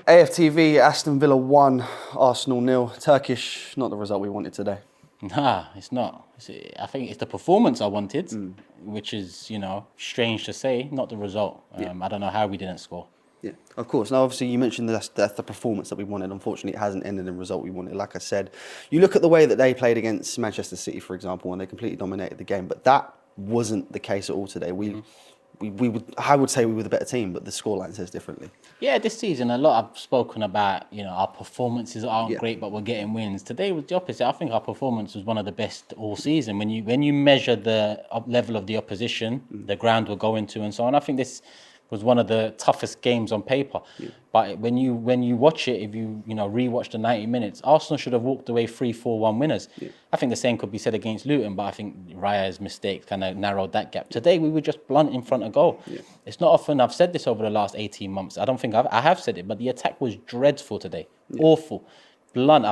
AFTV, Aston Villa 1, Arsenal 0. Turkish, not the result we wanted today. Nah, it's not. I think it's the performance I wanted, which is, strange to say, not the result. I don't know how we didn't score. Yeah, of course. Now, obviously, you mentioned that's the performance that we wanted. Unfortunately, it hasn't ended in the result we wanted. Like I said, you look at the way that they played against Manchester City, for example, and they completely dominated the game. But that wasn't the case at all today. I would say we were the better team, but the scoreline says differently. Yeah, this season, a lot I've spoken about, our performances aren't great, but we're getting wins. Today was the opposite. I think our performance was one of the best all season. When you measure the level of the opposition, the ground we're going to and so on, I think this was one of the toughest games on paper. But when you watch it, if you rewatch the 90 minutes, Arsenal should have walked away 3-4-1 winners. I think the same could be said against Luton, but I think Raya's mistake kind of narrowed that gap. Today we were just blunt in front of goal. It's not often I've said this over the last 18 months. I don't think I have said it, but the attack was dreadful today. Awful, blunt.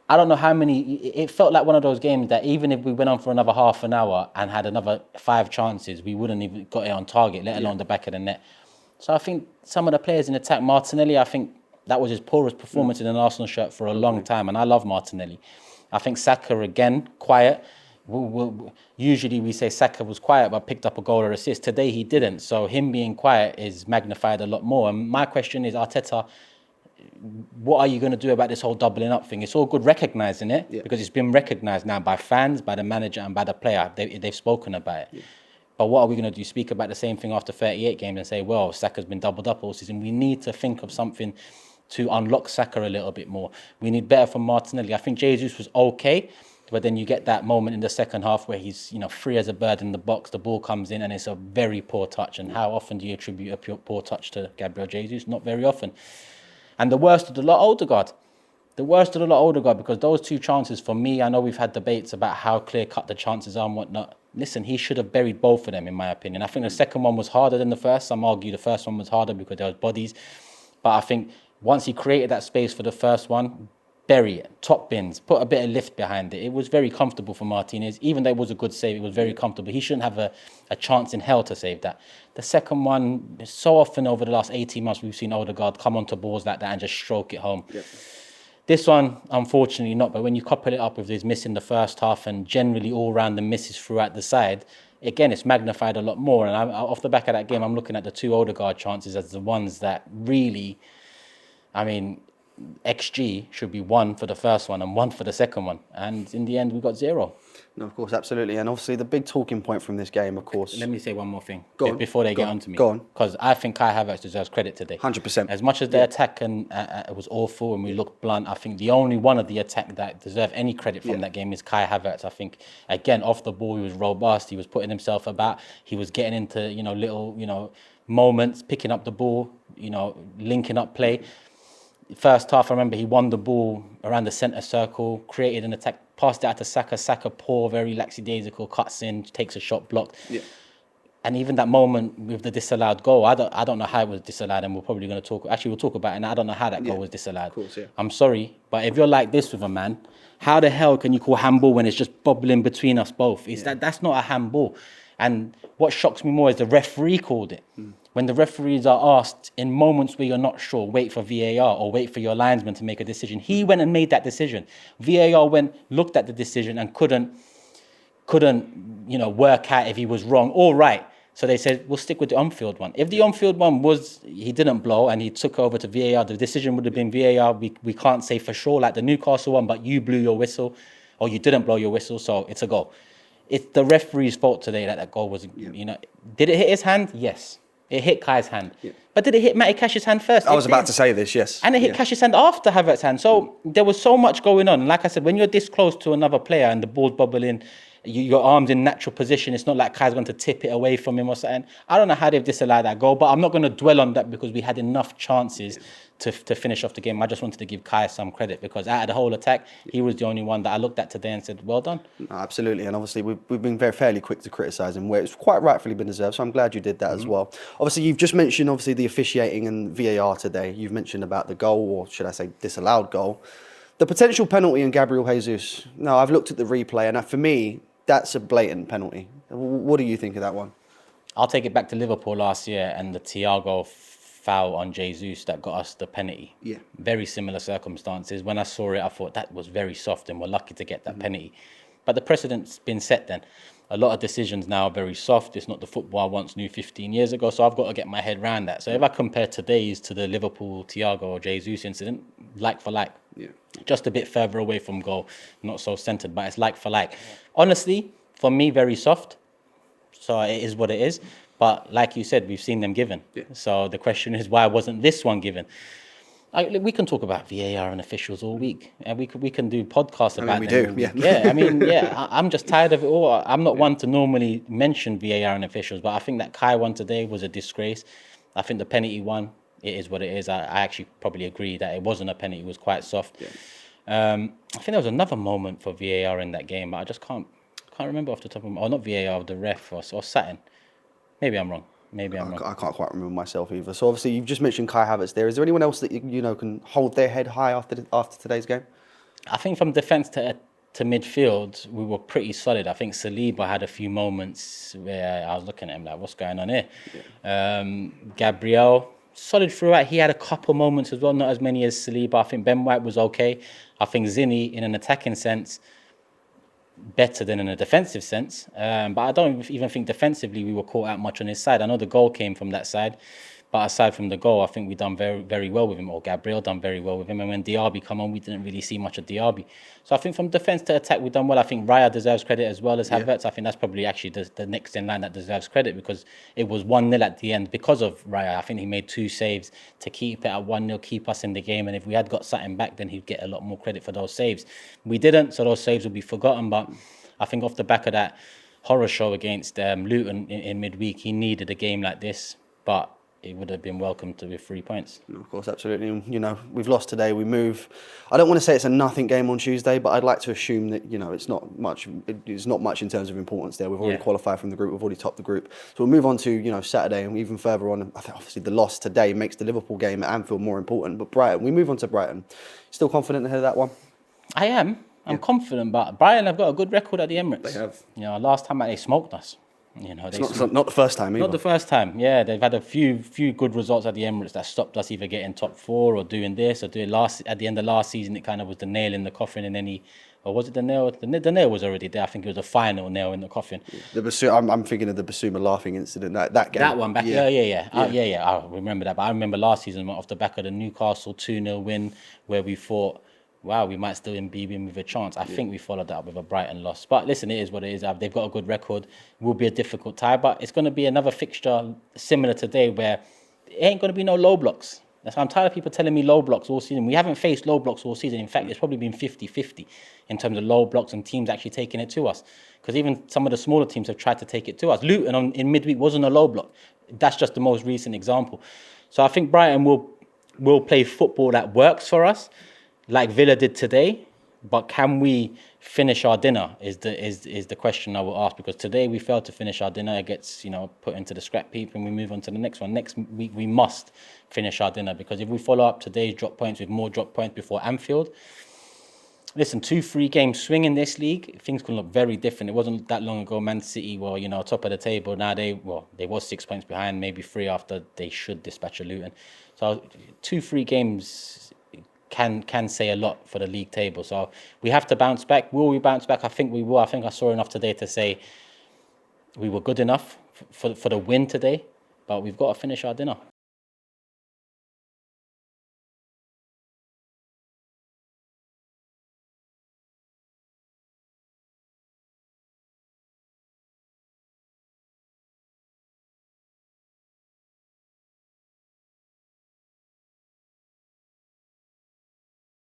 I don't know how many. It felt like one of those games that even if we went on for another half an hour and had another 5 chances, we wouldn't even got it on target, let alone the back of the net. So I think some of the players in attack, Martinelli, I think that was his poorest performance in an Arsenal shirt for a long time, and I love Martinelli. I think Saka, again, quiet. Usually we say Saka was quiet but picked up a goal or assist. Today he didn't, so him being quiet is magnified a lot more. And my question is, Arteta, what are you going to do about this whole doubling up thing? It's all good recognising it because it's been recognised now by fans, by the manager and by the player. They've spoken about it. But what are we going to do? Speak about the same thing after 38 games and say, well, Saka's been doubled up all season. We need to think of something to unlock Saka a little bit more. We need better from Martinelli. I think Jesus was okay, but then you get that moment in the second half where he's free as a bird in the box, the ball comes in and it's a very poor touch. And how often do you attribute a poor touch to Gabriel Jesus? Not very often. And the worst of the lot, Odegaard. The worst of the lot, Odegaard, because those 2 chances, for me, I know we've had debates about how clear-cut the chances are and whatnot. Listen, he should have buried both of them, in my opinion. I think the second one was harder than the first. Some argue the first one was harder because there was bodies. But I think once he created that space for the first one, bury it, top bins, put a bit of lift behind it. It was very comfortable for Martinez. Even though it was a good save, it was very comfortable. He shouldn't have a chance in hell to save that. The second one, so often over the last 18 months, we've seen Odegaard come onto balls like that and just stroke it home. This one, unfortunately not, but when you couple it up with his miss in the first half and generally all round the misses throughout the side, again, it's magnified a lot more. And off the back of that game, I'm looking at the 2 Odegaard chances as the ones that really, XG should be 1 for the first one and 1 for the second one. And in the end, we got 0. No, of course, absolutely. And obviously the big talking point from this game, of course... Let me say one more thing before they get on to me. Go on. Because I think Kai Havertz deserves credit today. 100%. As much as the attack was awful and we looked blunt, I think the only one of the attack that deserved any credit from that game is Kai Havertz. I think, again, off the ball, he was robust. He was putting himself about. He was getting into, little, moments, picking up the ball, linking up play. First half, I remember he won the ball around the centre circle, created an attack, passed it out to Saka. Saka, poor, very lackadaisical, cuts in, takes a shot blocked. And even that moment with the disallowed goal, I don't know how it was disallowed, and we're probably going to talk. Actually, we'll talk about it. And I don't know how that goal was disallowed. Of course, I'm sorry, but if you're like this with a man, how the hell can you call handball when it's just bubbling between us both? That's not a handball. And what shocks me more is the referee called it. When the referees are asked in moments where you're not sure, wait for VAR or wait for your linesman to make a decision. He went and made that decision. VAR went, looked at the decision and couldn't work out if he was wrong or right. So they said, we'll stick with the on-field one. If the on-field one was, he didn't blow and he took over to VAR, the decision would have been VAR. We can't say for sure, like the Newcastle one, but you blew your whistle or you didn't blow your whistle, so it's a goal. It's the referee's fault today that goal was, Did it hit his hand? Yes. It hit Kai's hand. But did it hit Matty Cash's hand first? I was about to say this, yes. And it hit Cash's hand after Havertz's hand. So there was so much going on. Like I said, when you're this close to another player and the ball's bubbling, your arm's in natural position, it's not like Kai's going to tip it away from him or something. I don't know how they've disallowed that goal, but I'm not going to dwell on that because we had enough chances to finish off the game. I just wanted to give Kai some credit because out of the whole attack, he was the only one that I looked at today and said, well done. No, absolutely. And obviously, we've been fairly quick to criticise him, where it's quite rightfully been deserved. So I'm glad you did that as well. Obviously, you've just mentioned, the officiating and VAR today. You've mentioned about the goal, or should I say disallowed goal. The potential penalty in Gabriel Jesus. No, I've looked at the replay, and for me, that's a blatant penalty. What do you think of that one? I'll take it back to Liverpool last year and the Thiago foul on Jesus that got us the penalty. Yeah. Very similar circumstances. When I saw it, I thought that was very soft and we're lucky to get that penalty. But the precedent's been set then. A lot of decisions now are very soft. It's not the football I once knew 15 years ago, so I've got to get my head around that. So if I compare today's to the Liverpool Thiago or Jesus incident, like for like, just a bit further away from goal, not so centred, but it's like for like. Honestly, for me, very soft. So it is what it is. But like you said, we've seen them given. Yeah. So the question is, why wasn't this one given? We can talk about VAR and officials all week, and we can do podcasts about them. I'm just tired of it all. I'm not one to normally mention VAR and officials, but I think that Kai one today was a disgrace. I think the penalty one, it is what it is. I actually probably agree that it wasn't a penalty; it was quite soft. Yeah. I think there was another moment for VAR in that game, but I just can't remember off the top of my. Or not VAR, the ref or Satin. Maybe I'm wrong. I can't quite remember myself either. So obviously you've just mentioned Kai Havertz there. Is there anyone else that you know can hold their head high after today's game? I think from defence to midfield, we were pretty solid. I think Saliba had a few moments where I was looking at him like, what's going on here? Yeah. Gabriel, solid throughout. He had a couple moments as well, not as many as Saliba. I think Ben White was okay. I think Zinni, in an attacking sense, better than in a defensive sense, but I don't even think defensively we were caught out much on his side. I know the goal came from that side, but aside from the goal, I think we done very, very well with him, or Gabriel done very well with him. And when Diaby come on, we didn't really see much of Diaby. So I think from defence to attack, we've done well. I think Raya deserves credit as well as Havertz. I think that's probably actually the next in line that deserves credit, because it was 1-0 at the end because of Raya. I think he made 2 saves to keep it at 1-0, keep us in the game. And if we had got something back, then he'd get a lot more credit for those saves. We didn't, so those saves will be forgotten. But I think off the back of that horror show against Luton in midweek, he needed a game like this. But it would have been welcomed with 3 points. Of course, absolutely. You know, we've lost today. We move. I don't want to say it's a nothing game on Tuesday, but I'd like to assume that, you know, it's not much. It's not much in terms of importance there. We've already qualified from the group. We've already topped the group. So we'll move on to, you know, Saturday and even further on. I think obviously the loss today makes the Liverpool game at Anfield more important. But Brighton, we move on to Brighton. Still confident ahead of that one? I am. I'm confident, but Brighton have got a good record at the Emirates. They have. You know, last time they smoked us. You know, it's not the first time either. Not the first time. Yeah, they've had a few good results at the Emirates that stopped us either getting top 4 or doing this or doing at the end of last season. It kind of was the nail in the coffin, and any, or was it the nail? The nail was already there. I think it was the final nail in the coffin. I'm thinking of the Basuma laughing incident. That game. That one back. Yeah. I remember that. But I remember last season off the back of the Newcastle 2-0 win, where we thought, wow, we might still be in with a chance. I think we followed that up with a Brighton loss. But listen, it is what it is. They've got a good record. It will be a difficult tie, but it's going to be another fixture similar today where it ain't going to be no low blocks. I'm tired of people telling me low blocks all season. We haven't faced low blocks all season. In fact, it's probably been 50-50 in terms of low blocks and teams actually taking it to us. Because even some of the smaller teams have tried to take it to us. Luton in midweek wasn't a low block. That's just the most recent example. So I think Brighton will play football that works for us, like Villa did today, but can we finish our dinner is the question I will ask, because today we failed to finish our dinner. It gets, you know, put into the scrap heap and we move on to the next one. Next week we must finish our dinner, because if we follow up today's drop points with more drop points before Anfield, listen, 2-3 game swing in this league, things can look very different. It wasn't that long ago Man City were, you know, top of the table. Now they was 6 points behind, maybe 3 after they should dispatch a Luton. So 2-3 games can say a lot for the league table. So we have to bounce back. Will we bounce back? I think we will. I think I saw enough today to say we were good enough for the win today, but we've got to finish our dinner.